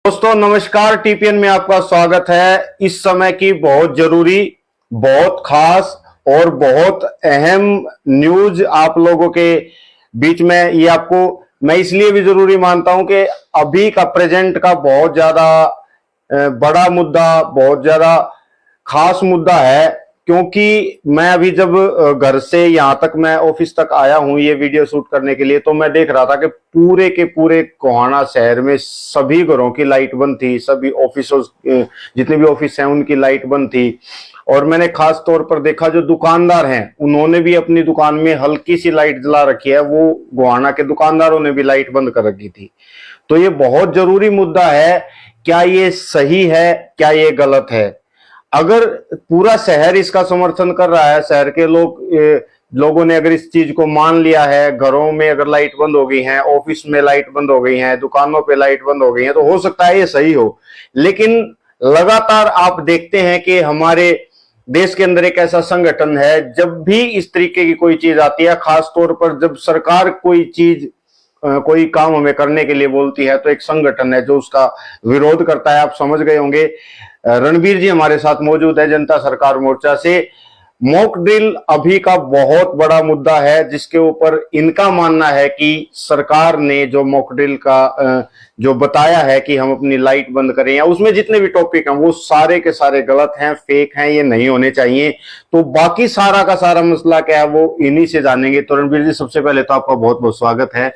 दोस्तों नमस्कार, टीपीएन में आपका स्वागत है। इस समय की बहुत जरूरी, बहुत खास और बहुत अहम न्यूज आप लोगों के बीच में ये आपको मैं इसलिए भी जरूरी मानता हूं कि अभी का प्रेजेंट का बहुत ज्यादा बड़ा मुद्दा, बहुत ज्यादा खास मुद्दा है। क्योंकि मैं अभी जब घर से यहां तक मैं ऑफिस तक आया हूं ये वीडियो शूट करने के लिए, तो मैं देख रहा था कि पूरे के पूरे गोहाना शहर में सभी घरों की लाइट बंद थी, सभी ऑफिसों जितने भी ऑफिस हैं उनकी लाइट बंद थी। और मैंने खास तौर पर देखा जो दुकानदार हैं उन्होंने भी अपनी दुकान में हल्की सी लाइट जला रखी है, वो गोहाना के दुकानदारों ने भी लाइट बंद कर रखी थी। तो ये बहुत जरूरी मुद्दा है। क्या ये सही है, क्या ये गलत है? अगर पूरा शहर इसका समर्थन कर रहा है, शहर के लोगों ने अगर इस चीज को मान लिया है, घरों में अगर लाइट बंद हो गई है, ऑफिस में लाइट बंद हो गई है, दुकानों पे लाइट बंद हो गई है, तो हो सकता है ये सही हो। लेकिन लगातार आप देखते हैं कि हमारे देश के अंदर एक ऐसा संगठन है, जब भी इस तरीके की कोई चीज आती है, खास तौर पर जब सरकार कोई चीज कोई काम हमें करने के लिए बोलती है, तो एक संगठन है जो उसका विरोध करता है। आप समझ गए होंगे। रणबीर जी हमारे साथ मौजूद है जनता सरकार मोर्चा से। मॉक ड्रिल अभी का बहुत बड़ा मुद्दा है, जिसके ऊपर इनका मानना है कि सरकार ने जो मॉक ड्रिल का जो बताया है कि हम अपनी लाइट बंद करें, या उसमें जितने भी टॉपिक हैं वो सारे के सारे गलत हैं, फेक हैं, ये नहीं होने चाहिए। तो बाकी सारा का सारा मसला क्या है वो इन्हीं से जानेंगे। तो रणबीर जी, सबसे पहले तो आपका बहुत बहुत स्वागत है।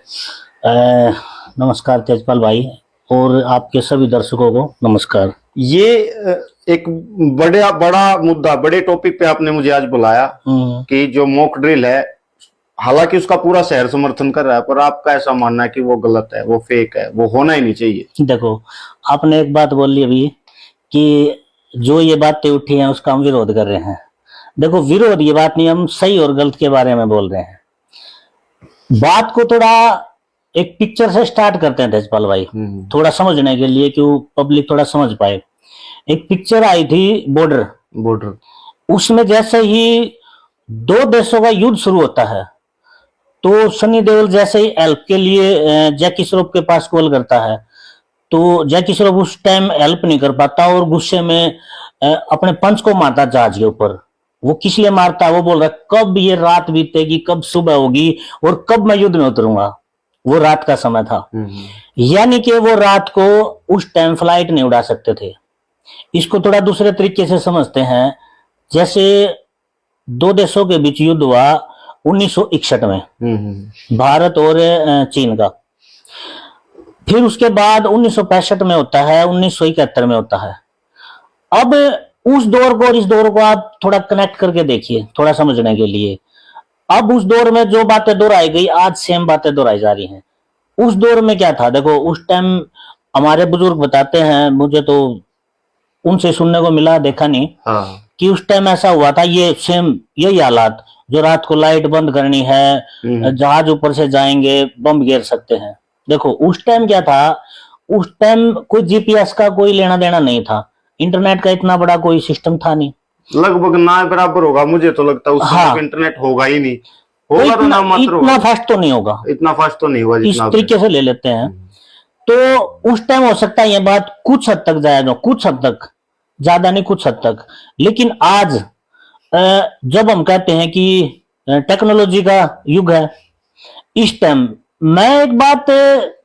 नमस्कार तेजपाल भाई, और आपके सभी दर्शकों को नमस्कार। ये एक बड़ा मुद्दा, बड़े टॉपिक पे आपने मुझे आज बुलाया कि जो मॉक ड्रिल है, हालांकि उसका पूरा शहर समर्थन कर रहा है, पर आपका ऐसा मानना है कि वो गलत है, वो फेक है, वो होना ही नहीं चाहिए। देखो, आपने एक बात बोली अभी कि जो ये बातें उठी हैं उसका हम विरोध कर रहे हैं। देखो, विरोध ये बात नहीं, हम सही और गलत के बारे में बोल रहे हैं। बात को थोड़ा एक पिक्चर से स्टार्ट करते हैं तेजपाल भाई, थोड़ा समझने के लिए कि पब्लिक थोड़ा समझ पाए। एक पिक्चर आई थी बॉर्डर, उसमें जैसे ही दो देशों का युद्ध शुरू होता है तो सनी देओल जैसे ही हेल्प के लिए जैकी श्रॉफ के पास कॉल करता है, तो जैकी श्रॉफ उस टाइम हेल्प नहीं कर पाता और गुस्से में अपने पंच को मारता जहाज के ऊपर। वो किस लिए मारता है? वो बोल रहा है कब ये रात बीतेगी, कब सुबह होगी और कब मैं युद्ध में उतरूंगा। वो रात का समय था, यानी कि वो रात को उस टाइम फ्लाइट नहीं उड़ा सकते थे। इसको थोड़ा दूसरे तरीके से समझते हैं। जैसे दो देशों के बीच युद्ध हुआ 1961 में, भारत और चीन का। फिर उसके बाद 1965 में होता है, 1971 में होता है। अब उस दौर को और इस दौर को आप थोड़ा कनेक्ट करके देखिए, थोड़ा समझने के लिए। अब उस दौर में जो बातें दोहराई गई, आज सेम बातें दोहराई जा रही हैं। उस दौर में क्या था? देखो, उस टाइम हमारे बुजुर्ग बताते हैं, मुझे तो उनसे सुनने को मिला, देखा नहीं, कि उस टाइम ऐसा हुआ था, ये सेम यही हालात, जो रात को लाइट बंद करनी है, जहाज ऊपर से जाएंगे, बम गिर सकते हैं। देखो, उस टाइम क्या था, उस टाइम कोई जीपीएस का कोई लेना देना नहीं था, इंटरनेट का इतना बड़ा कोई सिस्टम था नहीं, लगभग ना बराबर होगा, मुझे तो लगता है उस समय इंटरनेट होगा ही नहीं, होगा तो ना मात्र होगा, इतना फास्ट तो नहीं होगा, इतना फास्ट तो नहीं होगा इस तरीके से ले लेते हैं। तो उस टाइम हो सकता है ये बात कुछ हद तक जायज हो, कुछ हद तक, ज्यादा नहीं, कुछ हद तक। लेकिन आज जब हम कहते हैं कि टेक्नोलॉजी का युग है, इस टाइम मैं एक बात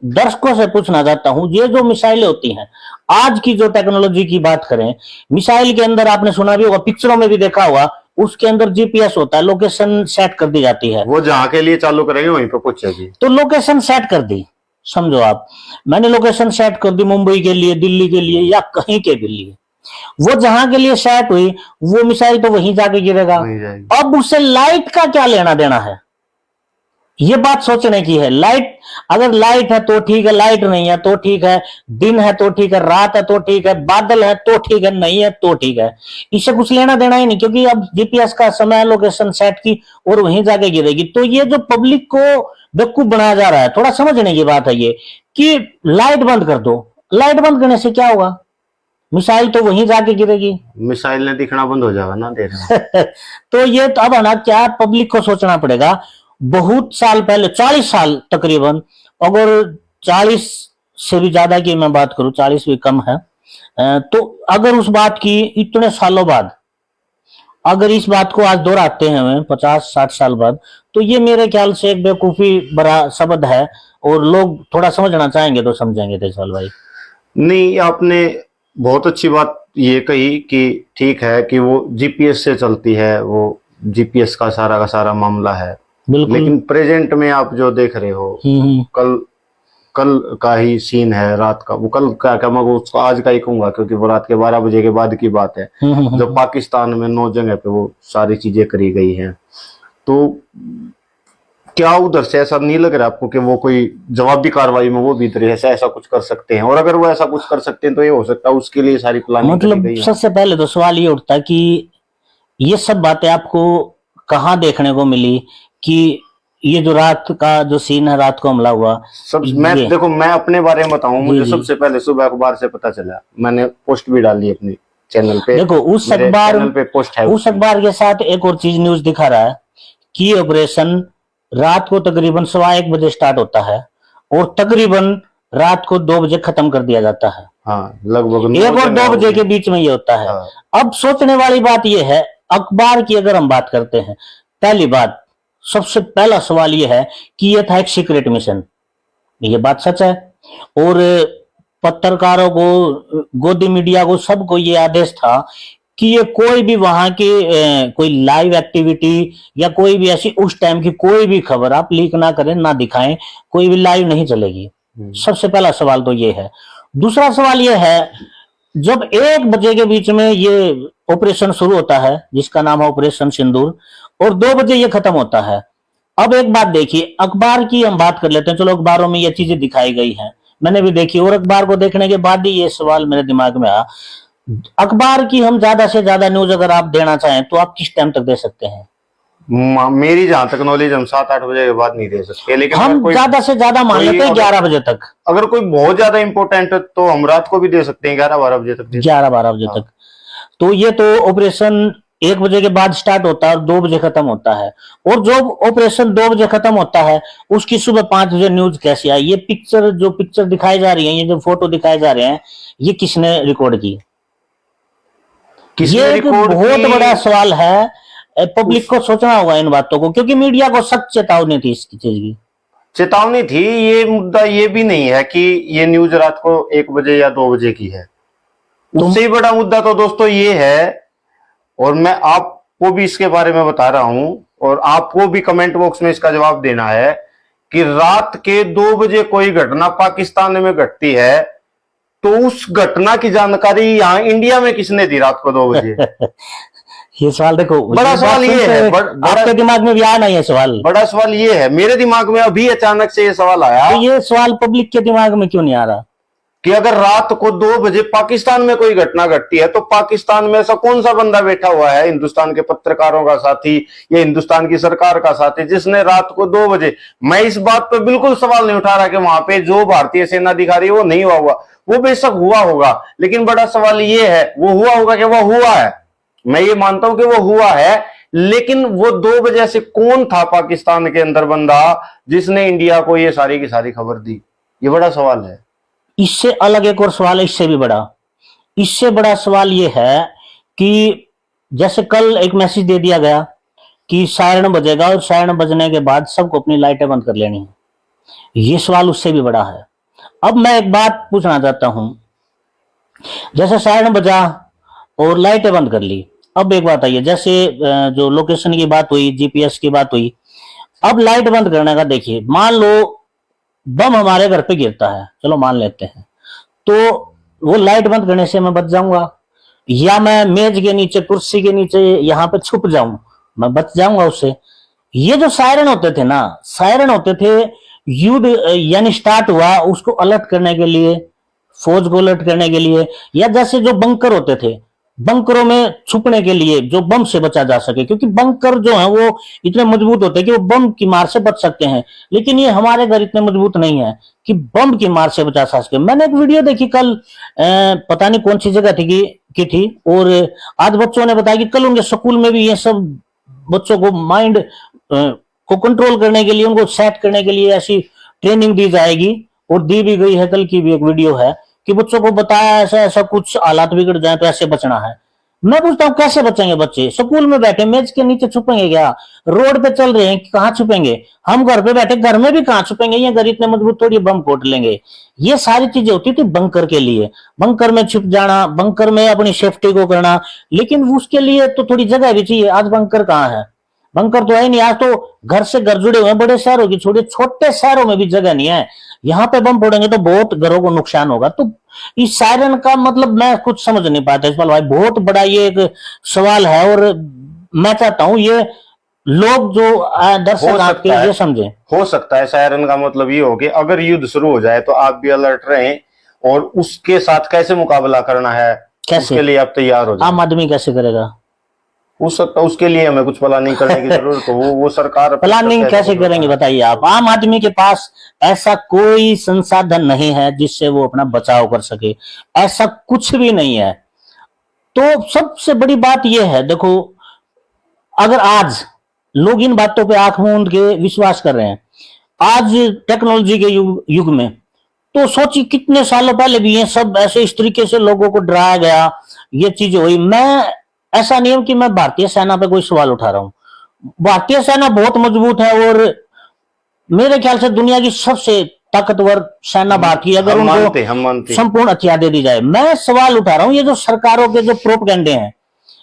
दर्शकों से पूछना चाहता हूं, ये जो मिसाइलें होती हैं, आज की जो टेक्नोलॉजी की बात करें, मिसाइल के अंदर आपने सुना भी होगा, पिक्चरों में भी देखा होगा, उसके अंदर जीपीएस होता है, लोकेशन सेट कर दी जाती है। वो जहां के लिए चालू करेंगे वहीं पे पहुंचेगी। तो लोकेशन सेट कर दी, समझो आप, मैंने लोकेशन सेट कर दी मुंबई के लिए, दिल्ली के लिए, या कहीं के भी लिए। वो जहां के लिए सेट हुई, वो मिसाइल तो वहीं जाके गिरेगा। अब उससे लाइट का क्या लेना देना है? ये बात सोचने की है। लाइट, अगर लाइट है तो ठीक है, लाइट नहीं है तो ठीक है, दिन है तो ठीक है, रात है तो ठीक है, बादल है तो ठीक है, नहीं है तो ठीक है, इससे कुछ लेना देना ही नहीं, क्योंकि अब जीपीएस का समय, लोकेशन सेट की, और वहीं जाके गिरेगी। तो ये जो पब्लिक को बेवकूफ बनाया जा रहा है, थोड़ा समझने की बात है ये, कि लाइट बंद कर दो। लाइट बंद करने से क्या होगा? मिसाइल तो वहीं जाके गिरेगी, मिसाइल ने दिखना बंद हो जाएगा ना, देखना। तो ये तो अब है ना, क्या पब्लिक को सोचना पड़ेगा। बहुत साल पहले, 40 साल तकरीबन, अगर 40 से भी ज्यादा की मैं बात करूं, 40 भी कम है। तो अगर उस बात की इतने सालों बाद अगर इस बात को आज दोहराते हैं हमें 50-60 साल बाद, तो ये मेरे ख्याल से एक बेवकूफी भरा शब्द है, और लोग थोड़ा समझना चाहेंगे तो समझेंगे तेजपाल भाई। नहीं, आपने बहुत अच्छी बात ये कही कि ठीक है कि वो जीपीएस से चलती है, वो जीपीएस का सारा मामला है। बिल्कुल। लेकिन प्रेजेंट में आप जो देख रहे हो, कल कल का ही सीन है, रात का। वो कल क्या मैं उसको आज का ही कहूंगा, क्योंकि वो रात के 12 बजे के बाद की बात है, जब पाकिस्तान में 9 जगह पे वो सारी चीजें करी गई हैं। तो क्या उधर से ऐसा नहीं लग रहा आपको कि वो कोई जवाबी कार्रवाई में वो भी इधर ऐसा कुछ कर सकते हैं? और अगर वो ऐसा कुछ कर सकते हैं तो ये हो सकता है उसके लिए सारी प्लानिंग करी मतलब गई है। सबसे पहले तो सवाल ये उठता है कि ये सब बातें आपको कहाँ देखने को मिली, कि ये जो रात का जो सीन है, रात को हमला हुआ। देखो, मैं अपने बारे में बताऊं, मुझे सबसे पहले सुबह अखबार से पता चला। मैंने पोस्ट भी डाली अपनी चैनल पे। देखो उस अखबार पे पोस्ट है, उस अखबार के साथ एक और चीज न्यूज दिखा रहा है कि ऑपरेशन रात को तकरीबन 1:15 बजे स्टार्ट होता है और तकरीबन रात को 2 बजे खत्म कर दिया जाता है। हाँ, लगभग 1 और 2 बजे के बीच में ये होता है। हाँ। अब सोचने वाली बात ये है, अखबार की अगर हम बात करते हैं, पहली बात, सबसे पहला सवाल ये है कि ये था एक सीक्रेट मिशन। ये बात सच है, और पत्रकारों को, गोदी मीडिया को, सबको ये आदेश था कि ये कोई भी वहां की कोई लाइव एक्टिविटी या कोई भी ऐसी उस टाइम की कोई भी खबर आप लीक ना करें, ना दिखाएं, कोई भी लाइव नहीं चलेगी। सबसे पहला सवाल तो ये है। दूसरा सवाल ये है, जब 1 बजे के बीच में ये ऑपरेशन शुरू होता है जिसका नाम है ऑपरेशन सिंदूर, और 2 बजे ये खत्म होता है। अब एक बात देखिए, अखबार की हम बात कर लेते हैं, चलो अखबारों में ये चीजें दिखाई गई हैं, मैंने भी देखी, और अखबार को देखने के बाद ही ये सवाल मेरे दिमाग में आया। अखबार की हम ज्यादा से ज्यादा न्यूज अगर आप देना चाहें तो आप किस टाइम तक दे सकते हैं? मेरी जहां तक नॉलेज, हम 7-8 बजे के बाद नहीं दे सकते, लेकिन हम ज्यादा से ज्यादा मान लेते हैं 11 बजे तक। अगर कोई बहुत ज्यादा इंपॉर्टेंट है तो हम रात को भी दे सकते हैं, 11-12 बजे तक। 11-12 बजे तक। तो ये तो ऑपरेशन 1 बजे के बाद स्टार्ट होता है और 2 बजे खत्म होता है। और जो ऑपरेशन 2 बजे खत्म होता है उसकी सुबह 5 बजे न्यूज कैसे आई? ये पिक्चर दिखाई जा रही है, ये जो फोटो दिखाए जा रहे हैं, ये किसने रिकॉर्ड की? ये एक बहुत बड़ा सवाल है, पब्लिक को सोचना होगा इन बातों को, क्योंकि मीडिया को सख्त चेतावनी थी इसकी चीज की। चेतावनी थी। ये मुद्दा ये भी नहीं है कि ये न्यूज रात को 1 बजे या 2 बजे की है। उससे बड़ा मुद्दा तो दोस्तों ये है, और मैं आपको भी इसके बारे में बता रहा हूं, और आपको भी कमेंट बॉक्स में इसका जवाब देना है कि रात के 2 बजे कोई घटना पाकिस्तान में घटती है तो उस घटना की जानकारी यहाँ इंडिया में किसने दी रात को 2 बजे? ये सवाल देखो, बड़ा सवाल ये है, आपके दिमाग में भी आया ना ये सवाल? बड़ा सवाल ये है, मेरे दिमाग में अभी अचानक से ये सवाल आया। तो ये सवाल पब्लिक के दिमाग में क्यों नहीं आ रहा कि अगर रात को 2 बजे पाकिस्तान में कोई घटना घटती है तो पाकिस्तान में ऐसा कौन सा बंदा बैठा हुआ है, हिंदुस्तान के पत्रकारों का साथी या हिंदुस्तान की सरकार का साथी, जिसने रात को 2 बजे, मैं इस बात पर बिल्कुल सवाल नहीं उठा रहा कि वहां पे जो भारतीय सेना दिखा रही है वो नहीं हुआ, वो बेशक हुआ होगा, लेकिन बड़ा सवाल ये है, वो हुआ होगा कि वो हुआ है? मैं ये मानता हूं कि वो हुआ है, लेकिन वो 2 बजे से कौन था पाकिस्तान के अंदर बंदा जिसने इंडिया को ये सारी की सारी खबर दी? ये बड़ा सवाल है। इससे अलग एक और सवाल है, इससे बड़ा सवाल ये है कि जैसे कल एक मैसेज दे दिया गया कि सायरन बजेगा और सायरन बजने के बाद सबको अपनी लाइटें बंद कर लेनी है। ये सवाल उससे भी बड़ा है। अब मैं एक बात पूछना चाहता हूं, जैसे सायरन बजा और लाइटें बंद कर ली, अब एक बात आई है, जैसे जो लोकेशन की बात हुई, जीपीएस की बात हुई, अब लाइट बंद करने का देखिए, मान लो बम हमारे घर पे गिरता है, चलो मान लेते हैं, तो वो लाइट बंद करने से मैं बच जाऊंगा, या मैं मेज के नीचे, कुर्सी के नीचे यहाँ पे छुप जाऊं, मैं बच जाऊंगा उससे। ये जो सायरन होते थे ना, सायरन होते थे युद्ध यानी स्टार्ट हुआ उसको अलर्ट करने के लिए, फौज को अलर्ट करने के लिए, या जैसे जो बंकर होते थे, बंकरों में छुपने के लिए, जो बम से बचा जा सके, क्योंकि बंकर जो है वो इतने मजबूत होते हैं कि वो बम की मार से बच सकते हैं, लेकिन ये हमारे घर इतने मजबूत नहीं है कि बम की मार से बचा सके। मैंने एक वीडियो देखी कल, पता नहीं कौन सी जगह की थी, और आज बच्चों ने बताया कि कल उनके स्कूल में भी ये सब बच्चों को माइंड को कंट्रोल करने के लिए, उनको सेट करने के लिए ऐसी ट्रेनिंग दी जाएगी, और दी भी गई है, कल की भी एक वीडियो है कि बच्चों को बताया ऐसा ऐसा कुछ हालात बिगड़ जाए तो ऐसे बचना है। मैं पूछता हूँ कैसे बचेंगे बच्चे? स्कूल में बैठे मेज के नीचे छुपेंगे क्या? रोड पे चल रहे हैं कहाँ छुपेंगे? हम घर पे बैठे घर में भी कहाँ छुपेंगे? ये घर इतने मजबूत थोड़ी बम फोड़ लेंगे। ये सारी चीजें होती थी बंकर के लिए, बंकर में छुप जाना, बंकर में अपनी सेफ्टी को करना। लेकिन उसके लिए तो थोड़ी जगह भी चाहिए। आज बंकर कहाँ है? बंकर तो है नहीं। आज तो घर से घर जुड़े हुए हैं, बड़े शहरों की छोटे छोटे शहरों में भी जगह नहीं है। यहाँ पे बम फोड़ेंगे तो बहुत घरों को नुकसान होगा। तो इस सायरन का मतलब मैं कुछ समझ नहीं पाता इस भाई, बहुत बड़ा ये एक सवाल है। और मैं चाहता हूं ये लोग जो दर्शक आपके ये समझे। हो सकता है सायरन का मतलब ये हो कि अगर युद्ध शुरू हो जाए तो आप भी अलर्ट रहें, और उसके साथ कैसे मुकाबला करना है कैसे उसके लिए आप तैयार हो जाए। आम आदमी कैसे करेगा? हो सकता है उसके लिए हमें कुछ प्लानिंग करने की जरूरत हो। वो सरकार प्लानिंग कैसे करेंगे बताइए आप? आम आदमी के पास ऐसा कोई संसाधन नहीं है जिससे वो अपना बचाव कर सके, ऐसा कुछ भी नहीं है। तो सबसे बड़ी बात यह है, देखो अगर आज लोग इन बातों पे आंख मूंद के विश्वास कर रहे हैं आज टेक्नोलॉजी के युग में, तो सोचिए कितने सालों पहले भी ये सब ऐसे इस तरीके से लोगों को डराया गया, ये चीजें हुई। मैं ऐसा नहीं हूं कि मैं भारतीय सेना पे कोई सवाल उठा रहा हूं। भारतीय सेना बहुत मजबूत है और मेरे ख्याल से दुनिया की सबसे ताकतवर सेना भारतीय, अगर उनको संपूर्ण हथियार दे दी जाए। मैं सवाल उठा रहा हूं ये जो सरकारों के जो प्रोपगेंडे हैं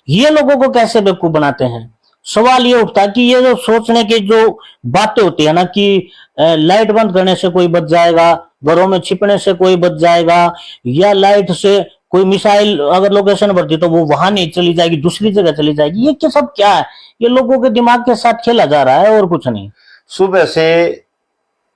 ये लोगों को कैसे बेवकूफ बनाते हैं। सवाल ये उठता है कि ये जो सोचने की जो बातें होती है ना कि लाइट बंद करने से कोई बच जाएगा, घरों में छिपने से कोई बच जाएगा, या लाइट से कोई मिसाइल अगर लोकेशन बढ़ती तो वो वहां नहीं चली जाएगी, दूसरी जगह चली जाएगी, ये क्या सब क्या है? ये लोगों के दिमाग के साथ खेला जा रहा है और कुछ नहीं। सुबह से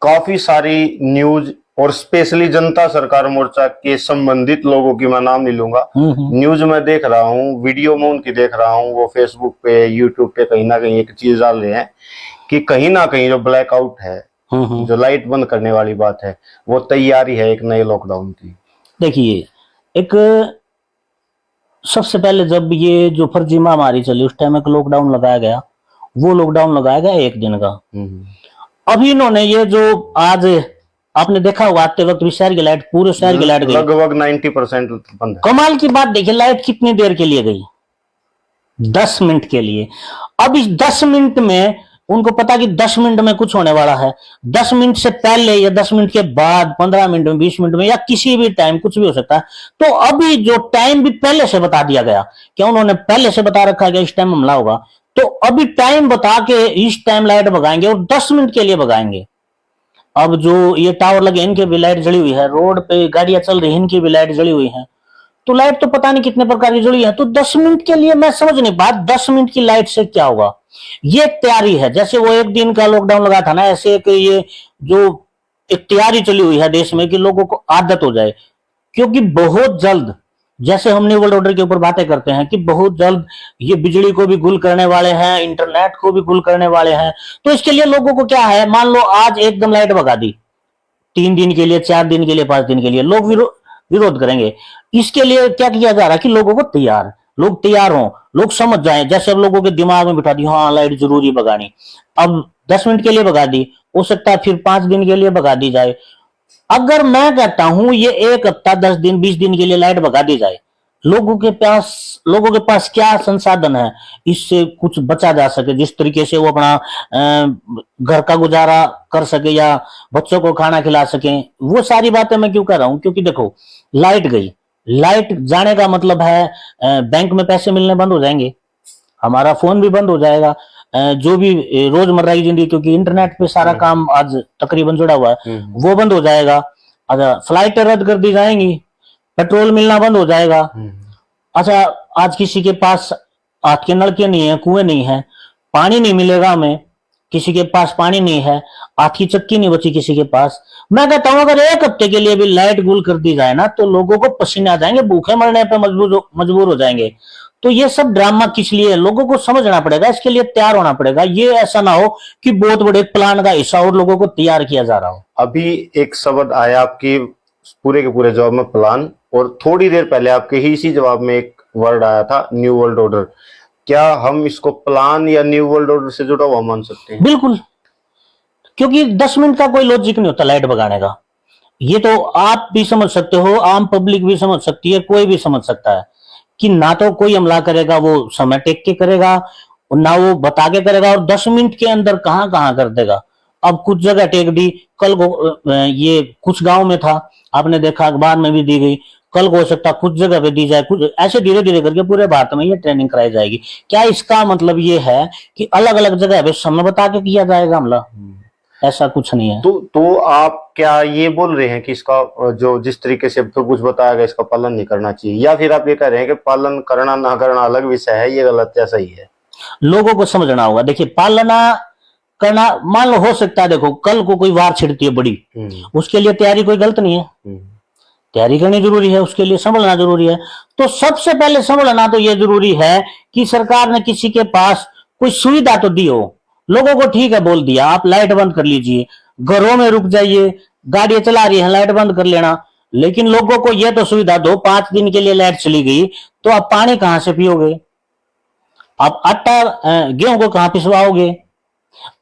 काफी सारी न्यूज और स्पेशली जनता सरकार मोर्चा के संबंधित लोगों की मैं नाम नहीं लूंगा, न्यूज में देख रहा हूँ, वीडियो में उनकी देख रहा हूँ, वो फेसबुक पे यूट्यूब पे कहीं ना कहीं एक चीज डाल रहे हैं कि कहीं ना कहीं जो ब्लैकआउट है, जो लाइट बंद करने वाली बात है, वो तैयारी है एक नए लॉकडाउन की। देखिए एक सबसे पहले जब ये जो फर्जी महामारी चली उस टाइम एक लॉकडाउन लगाया गया, वो लॉकडाउन लगाया गया 1 दिन का। अभी इन्होंने ये जो आज आपने देखा होगा आते वक्त भी शहर की लाइट, पूरे शहर की लाइट गई, लगभग 90% बंद है। कमाल की बात देखिए लाइट कितनी देर के लिए गई? 10 मिनट के लिए। अब इस 10 मिनट में उनको पता कि 10 मिनट में कुछ होने वाला है, 10 मिनट से पहले या 10 मिनट के बाद, 15 मिनट में, 20 मिनट में, या किसी भी टाइम कुछ भी हो सकता है। तो अभी जो टाइम भी पहले से बता दिया गया, क्या उन्होंने पहले से बता रखा है कि इस टाइम हमला होगा, तो अभी टाइम बता के इस टाइम लाइट भगाएंगे और 10 मिनट के लिए भगाएंगे। अब जो ये टावर लगे इनके भी लाइट जली हुई है, रोड पे गाड़ियां चल रही है इनकी भी लाइट जली हुई है, तो लाइट तो पता नहीं कितने प्रकार की जली है। तो 10 मिनट के लिए मैं समझ नहीं पाया 10 मिनट की लाइट से क्या होगा। ये तैयारी है, जैसे वो 1 दिन का लॉकडाउन लगा था ना, ऐसे एक ये जो एक तैयारी चली हुई है देश में कि लोगों को आदत हो जाए, क्योंकि बहुत जल्द, जैसे हम न्यू वर्ल्ड ऑर्डर के ऊपर बातें करते हैं कि बहुत जल्द ये बिजली को भी गुल करने वाले हैं, इंटरनेट को भी गुल करने वाले हैं। तो इसके लिए लोगों को क्या है, मान लो आज एकदम लाइट भगा दी 3 दिन के लिए, 4 दिन के लिए, 5 दिन के लिए, लोग विरोध करेंगे। इसके लिए क्या किया जा रहा है कि लोगों को लोग तैयार हों, लोग समझ जाएं। जैसे अब लोगों के दिमाग में बिठा दी हाँ लाइट जरूरी भगानी, अब 10 मिनट के लिए भगा दी, हो सकता है फिर 5 दिन के लिए भगा दी जाए। अगर मैं कहता हूं ये 1 हफ्ता, 10 दिन, 20 दिन के लिए लाइट भगा दी जाए, लोगों के पास क्या संसाधन है इससे कुछ बचा जा सके, जिस तरीके से वो अपना घर का गुजारा कर सके या बच्चों को खाना खिला सके। वो सारी बातें मैं क्यों कर रहा हूं, क्योंकि देखो लाइट गई, लाइट जाने का मतलब है बैंक में पैसे मिलने बंद हो जाएंगे, हमारा फोन भी बंद हो जाएगा, जो भी रोजमर्रा की जिंदगी, क्योंकि इंटरनेट पे सारा काम आज तकरीबन जुड़ा हुआ है, वो बंद हो जाएगा। अच्छा, फ्लाइटें रद्द कर दी जाएंगी, पेट्रोल मिलना बंद हो जाएगा। अच्छा, आज किसी के पास हाथ के नलके नहीं है, कुएं नहीं है, पानी नहीं मिलेगा हमें, किसी के पास पानी नहीं है, हाथ की चक्की नहीं बची किसी के पास। मैं कहता हूं अगर 1 हफ्ते के लिए भी लाइट गुल कर दी जाए ना, तो लोगों को पसीने आ जाएंगे, भूखे मरने पर मजबूर हो जाएंगे। तो ये सब ड्रामा किस लिए, लोगों को समझना पड़ेगा, इसके लिए तैयार होना पड़ेगा। ये ऐसा ना हो कि बहुत बड़े प्लान का हिस्सा और लोगों को तैयार किया जा रहा हो। अभी एक शब्द आया आपके पूरे के पूरे जवाब में, प्लान, और थोड़ी देर पहले आपके ही इसी जवाब में एक वर्ड आया था न्यू वर्ल्ड ऑर्डर। क्या हम इसको प्लान या न्यू वर्ल्ड ऑर्डर से जुड़ा हुआ मान सकते हैं? बिल्कुल, क्योंकि 10 मिनट का कोई लॉजिक नहीं होता लाइट भगाने का। ये तो आप भी समझ सकते हो, आम पब्लिक भी समझ सकती है, कोई भी समझ सकता है कि ना तो कोई हमला करेगा वो समय टेक के करेगा, और ना वो बता के करेगा, और 10 मिनट के अंदर कहां कहां कर देगा। अब कुछ जगह टेक दी, कल को ये कुछ गांव में था, आपने देखा अखबार में भी दी गई, कल को हो सकता कुछ जगह पे दी जाए, कुछ ऐसे धीरे धीरे करके पूरे भारत में ये ट्रेनिंग कराई जाएगी। क्या इसका मतलब ये है कि अलग अलग जगह पे समय बता के किया जाएगा हमला? ऐसा कुछ नहीं है। तो आप क्या ये बोल रहे हैं कि इसका जो जिस तरीके से तो कुछ बताया गया इसका पालन नहीं करना चाहिए, या फिर आप ये कह रहे हैं कि पालन करना ना करना अलग विषय है, ये गलत या सही है? लोगों को समझना होगा। देखिए, पालना करना, मान लो हो सकता है, देखो कल को कोई वार छिड़ती है बड़ी, उसके लिए तैयारी कोई गलत नहीं है, तैयारी करनी जरूरी है, उसके लिए संभलना जरूरी है। तो सबसे पहले संभलना तो ये जरूरी है कि सरकार ने किसी के पास कोई सुविधा तो दी हो। लोगों को ठीक है बोल दिया आप लाइट बंद कर लीजिए, घरों में रुक जाइए, गाड़ियां चला रही है लाइट बंद कर लेना, लेकिन लोगों को यह तो सुविधा दो, 5 दिन के लिए लाइट चली गई तो आप पानी कहां से पियोगे, आप आटा गेहूं को कहां पिसवाओगे,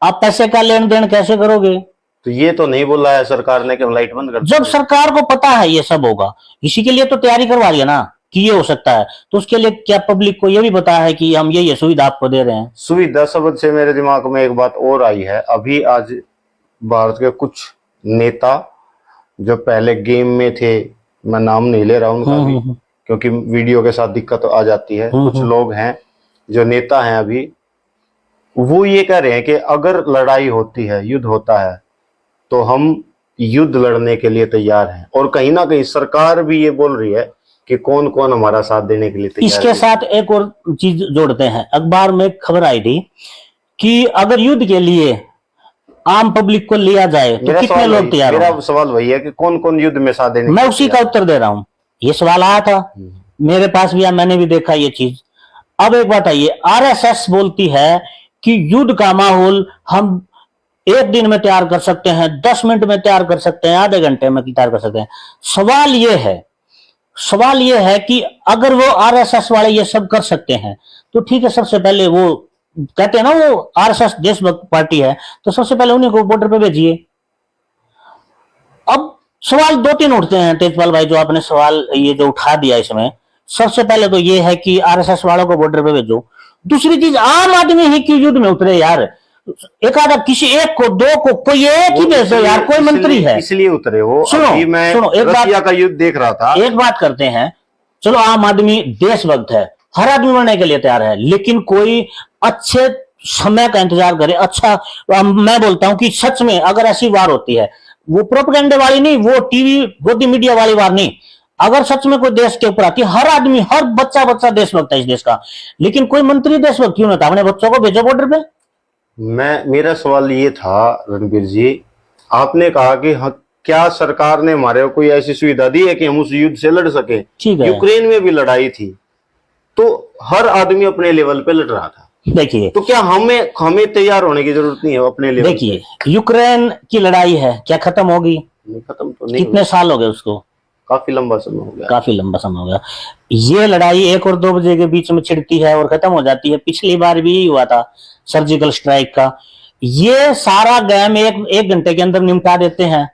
आप पैसे का लेन देन कैसे करोगे? तो ये तो नहीं बोला है सरकार ने कि हम लाइट बंद कर जब सरकार को पता है ये सब होगा, इसी के लिए तो तैयारी करवा रही है ना कि ये हो सकता है, तो उसके लिए क्या पब्लिक को ये भी पता है कि हम ये सुविधा आपको दे रहे हैं? सुविधा शब्द से मेरे दिमाग में एक बात और आई है। अभी आज भारत के कुछ नेता जो पहले गेम में थे, मैं नाम नहीं ले रहा उनका भी क्योंकि वीडियो के साथ दिक्कत आ जाती है, कुछ लोग हैं जो नेता हैं अभी, वो ये कह रहे हैं कि अगर लड़ाई होती है, युद्ध होता है, तो हम युद्ध लड़ने के लिए तैयार हैं। और कहीं ना कहीं सरकार भी ये बोल रही है कि कौन कौन हमारा साथ देने के लिए तैयार है। इसके साथ एक और चीज जोड़ते हैं, अखबार में खबर आई थी कि अगर युद्ध के लिए आम पब्लिक को लिया जाए तो कितने लोग तैयार मेरा सवाल वही है कि कौन कौन युद्ध में साथ देने? मैं उसी का उत्तर दे रहा हूं। ये सवाल आया था मेरे पास भी, मैंने भी देखा ये चीज। अब एक बात आइए, आरएसएस बोलती है कि युद्ध का माहौल हम 1 दिन में तैयार कर सकते हैं, 10 मिनट में तैयार कर सकते हैं, आधे घंटे में तैयार कर सकते हैं। सवाल ये है कि अगर वो आरएसएस वाले ये सब कर सकते हैं तो ठीक है, सबसे पहले वो कहते हैं ना वो आरएसएस देशभक्त पार्टी है, तो सबसे पहले उन्हीं को बॉर्डर पे भेजिए। अब सवाल 2-3 उठते हैं तेजपाल भाई, जो आपने सवाल ये जो उठा दिया इसमें, सबसे पहले तो ये है कि आरएसएस वालों को बॉर्डर पे भेजो। दूसरी चीज, आम आदमी ही क्यों युद्ध में उतरे यार? एक आधा किसी एक को, 2 को, कोई एक ही भेज दो यार, कोई मंत्री है इसलिए उतरे हो। सुनो एक रशिया का युद्ध देख रहा था। एक बात करते हैं, चलो आम आदमी देशभक्त है, हर आदमी मरने के लिए तैयार है, लेकिन कोई अच्छे समय का इंतजार करे। अच्छा, मैं बोलता हूं कि सच में अगर ऐसी वार होती है, वो प्रोपेगेंडा वाली नहीं, वो टीवी गोदी मीडिया वाली वार नहीं, अगर सच में कोई देश के ऊपर आती है, हर आदमी, हर बच्चा देशभक्त है इस देश का, लेकिन कोई मंत्री देशभक्त क्यों नहीं था? अपने बच्चों को भेजो बॉर्डर पे। मेरा सवाल ये था रणबीर जी, आपने कहा कि क्या सरकार ने हमारे को कोई ऐसी सुविधा दी है कि हम उस युद्ध से लड़ सके? यूक्रेन में भी लड़ाई थी तो हर आदमी अपने लेवल पे लड़ रहा था। देखिए, तो क्या हमें तैयार होने की जरूरत नहीं है अपने लेवल? देखिए, यूक्रेन की लड़ाई है, क्या खत्म होगी? खत्म तो नहीं। कितने साल हो गए उसको? काफी लंबा समय हो गया। काफी लंबा समय हो गया। ये लड़ाई 1 और 2 बजे के बीच में छिड़ती है और खत्म हो जाती है। पिछली बार भी हुआ था सर्जिकल स्ट्राइक का। ये सारा गेम 1 घंटे के अंदर निपटा देते हैं।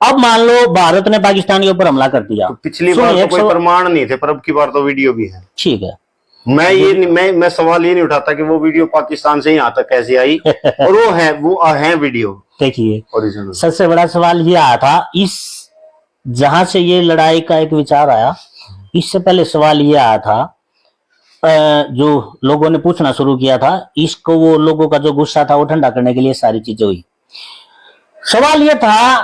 अब मान लो भारत ने पाकिस्तान के ऊपर हमला कर दिया, तो पिछली बार तो कोई प्रमाण नहीं थे, पर अब की बार तो वीडियो भी है। ठीक है, मैं सवाल ये नहीं उठाता कि वो वीडियो पाकिस्तान से यहाँ तक कैसे आई और वो है वीडियो। देखिए, ओरिजिनल। सबसे बड़ा सवाल ये आया था, इस जहां से ये लड़ाई का एक विचार आया, इससे पहले सवाल ये आया था, जो लोगों ने पूछना शुरू किया था, इसको वो लोगों का जो गुस्सा था वो ठंडा करने के लिए सारी चीजें हुई। सवाल ये था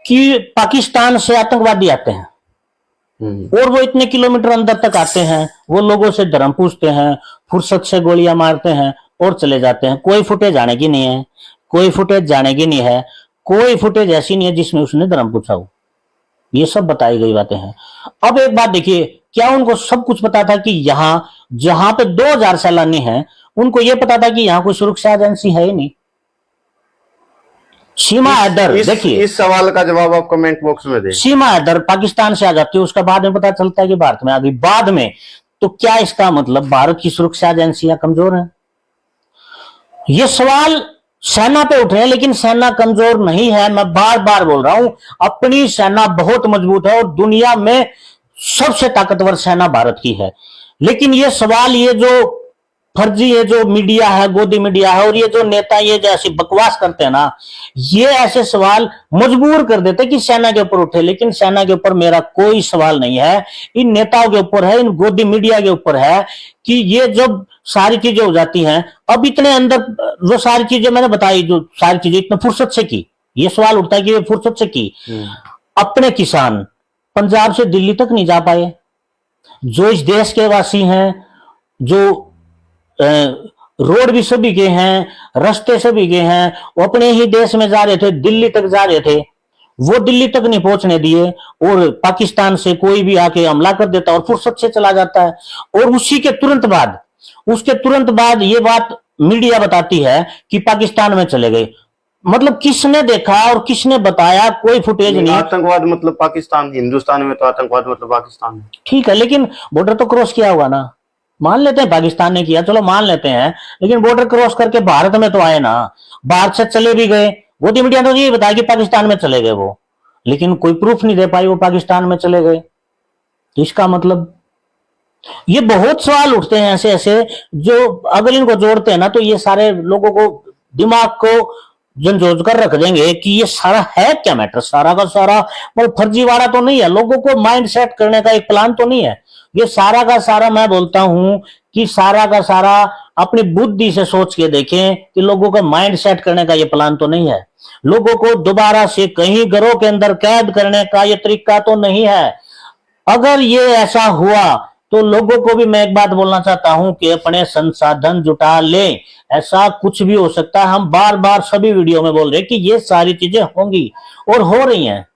कि पाकिस्तान से आतंकवादी आते हैं और वो इतने किलोमीटर अंदर तक आते हैं, वो लोगों से धर्म पूछते हैं, फुर्सत से गोलियां मारते हैं और चले जाते हैं। कोई फुटेज आने की नहीं है, कोई फुटेज जाने की नहीं है, कोई फुटेज ऐसी नहीं है जिसमें उसने धर्म पूछा हो। ये सब बताई गई बातें हैं। अब एक बात देखिए, क्या उनको सब कुछ पता था कि यहाँ जहां पे 2000 सैलानी हैं, उनको ये पता था कि यहाँ कोई सुरक्षा एजेंसी है ही नहीं? सीमा हैदर, देखिए, इस सवाल का जवाब आप कमेंट बॉक्स में दें। सीमा हैदर पाकिस्तान से आ जाती है, उसका बाद में पता चलता है कि भारत में आ गई बाद में, तो क्या इसका मतलब भारत की सुरक्षा एजेंसियां कमजोर हैं? ये सवाल सेना पे उठ रहे हैं, लेकिन सेना कमजोर नहीं है। मैं बार बार बोल रहा हूं, अपनी सेना बहुत मजबूत है और दुनिया में सबसे ताकतवर सेना भारत की है। लेकिन ये सवाल, ये जो फर्जी ये जो मीडिया है, गोदी मीडिया है, और ये जो नेता ये जैसी बकवास करते हैं ना, ये ऐसे सवाल मजबूर कर देते कि सेना के ऊपर उठे। लेकिन सेना के ऊपर मेरा कोई सवाल नहीं है, इन नेताओं के ऊपर है, इन गोदी मीडिया के ऊपर है कि ये जब सारी चीजें हो जाती हैं, अब इतने अंदर जो सारी चीजें मैंने बताई, जो सारी चीजें इतने फुर्सत से की, ये सवाल उठता है कि ये फुर्सत से की। अपने किसान पंजाब से दिल्ली तक नहीं जा पाए, जो इस देश के वासी हैं, जो रोड भी सभी के हैं, रास्ते सभी के हैं, वो अपने ही देश में जा रहे थे, दिल्ली तक जा रहे थे, वो दिल्ली तक नहीं पहुंचने दिए, और पाकिस्तान से कोई भी आके हमला कर देता और फुर्सत से चला जाता है। और उसके तुरंत बाद ये बात मीडिया बताती है कि पाकिस्तान में चले गए। मतलब किसने देखा और किसने बताया? कोई फुटेज नहीं। आतंकवाद मतलब पाकिस्तान, हिंदुस्तान में तो आतंकवाद मतलब पाकिस्तान है। ठीक है, लेकिन बॉर्डर तो क्रॉस किया होगा ना। मान लेते हैं पाकिस्तान ने किया, चलो मान लेते हैं, लेकिन बॉर्डर क्रॉस करके भारत में तो आए ना, भारत से चले भी गए। गोदी मीडिया ने तो ये बताया कि पाकिस्तान में चले गए वो, लेकिन कोई प्रूफ नहीं दे पाई वो पाकिस्तान में चले गए। इसका मतलब ये बहुत सवाल उठते हैं ऐसे ऐसे, जो अगर इनको जोड़ते हैं ना तो ये सारे लोगों को, दिमाग को झंझोड़ कर रख देंगे कि ये सारा है क्या मैटर, सारा का सारा मतलब फर्जीवाड़ा तो नहीं है, लोगों को माइंड सेट करने का एक प्लान तो नहीं है। ये सारा का सारा, मैं बोलता हूं कि सारा का सारा अपनी बुद्धि से सोच के देखें कि लोगों का माइंड सेट करने का ये प्लान तो नहीं है। लोगों को दोबारा से कहीं घरों के अंदर कैद करने का ये तरीका तो नहीं है। अगर ये ऐसा हुआ तो लोगों को भी मैं एक बात बोलना चाहता हूं कि अपने संसाधन जुटा लें, ऐसा कुछ भी हो सकता है। हम बार बार सभी वीडियो में बोल रहे हैं कि ये सारी चीजें होंगी और हो रही हैं।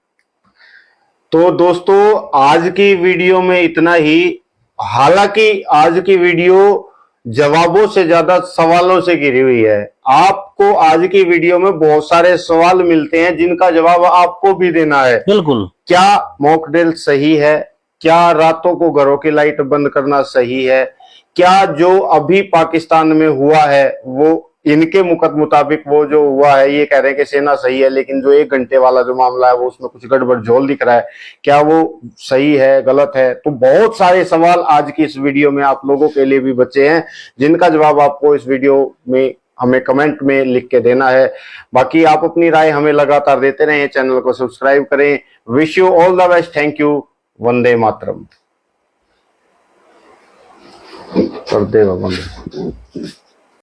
तो दोस्तों आज की वीडियो में इतना ही। हालांकि आज की वीडियो जवाबों से ज्यादा सवालों से घिरी हुई है। आपको आज की वीडियो में बहुत सारे सवाल मिलते हैं जिनका जवाब आपको भी देना है। बिल्कुल। क्या मॉक ड्रिल सही है? क्या रातों को घरों की लाइट बंद करना सही है? क्या जो अभी पाकिस्तान में हुआ है वो इनके मुताबिक वो जो हुआ है, ये कह रहे हैं कि सेना सही है, लेकिन जो 1 घंटे वाला जो मामला है वो उसमें कुछ गड़बड़ झोल दिख रहा है, क्या वो सही है गलत है? तो बहुत सारे सवाल आज की इस वीडियो में आप लोगों के लिए भी बचे हैं, जिनका जवाब आपको इस वीडियो में हमें कमेंट में लिख के देना है। बाकी आप अपनी राय हमें लगातार देते रहें, चैनल को सब्सक्राइब करें। Wish you all the best. Thank you. वंदे मातरम। कर दे बाबा।